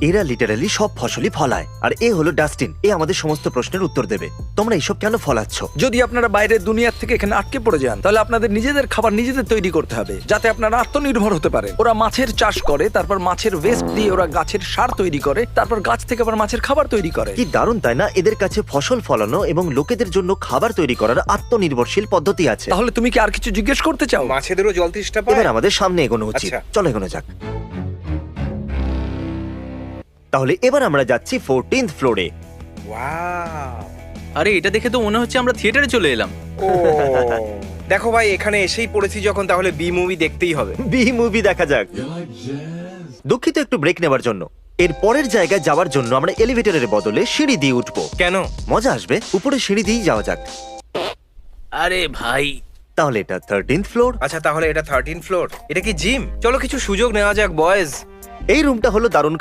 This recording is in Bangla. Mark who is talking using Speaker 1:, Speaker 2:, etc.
Speaker 1: এরা লিটারালি সব ফসলই ফলায়, আর এ হলো ডাস্টিন, এ আমাদের সমস্ত প্রশ্নের উত্তর দেবে। তোমরা এইসব কেন ফলাচ্ছ?
Speaker 2: যদি আপনারা বাইরের দুনিয়ার থেকে এখানে আটকে পড়ে যান, তাহলে আপনাদের নিজেদের খাবার নিজেদের তৈরি করতে হবে, যাতে আপনারা আত্মনির্ভর হতে পারে। ওরা মাছের চাষ করে, তারপর মাছের ওয়েস্ট দিয়ে ওরা গাছের সার তৈরি করে, তারপর গাছ থেকে আবার মাছের খাবার তৈরি করে।
Speaker 1: কি দারুণ তাই না? এদের কাছে ফসল ফলানো এবং লোকেদের জন্য খাবার তৈরি করার আত্মনির্ভরশীল পদ্ধতি আছে।
Speaker 2: তাহলে তুমি কি আর কিছু জিজ্ঞেস করতে চাও?
Speaker 3: মাছেদেরও জল তৃষ্ণা পায়?
Speaker 1: এবার আমাদের সামনে এগোনো উচিত।
Speaker 3: আচ্ছা।
Speaker 1: চলো এগোনো যাক। তাহলে এবার আমরা যাচ্ছি 14th ফ্লোরে।
Speaker 3: ওয়াও!
Speaker 4: আরে এটা দেখে তো মনে হচ্ছে আমরা থিয়েটারে চলে এলাম।
Speaker 3: ও দেখো ভাই, এখানে এসেই পড়েছি যখন, তাহলে বি মুভি দেখতেই হবে।
Speaker 1: বি মুভি দেখা যাক। দুঃখিত, একটু ব্রেক নেবার জন্য। এর পরের জায়গায় যাওয়ার জন্য আমরা এলিভেটরের বদলে সিঁড়ি দিয়ে উঠবো।
Speaker 3: কেন?
Speaker 1: মজা আসবে, উপরে সিঁড়ি দিয়েই যাওয়া যাক।
Speaker 4: আরে ভাই,
Speaker 1: তাহলে এটা 13th ফ্লোর।
Speaker 3: আচ্ছা, তাহলে এটা 13 ফ্লোর। এটা কি জিম? চলো কিছু সুযোগ নেওয়া যাক বয়েজ।
Speaker 1: এই রুমটা হলো দারুণ, কারণ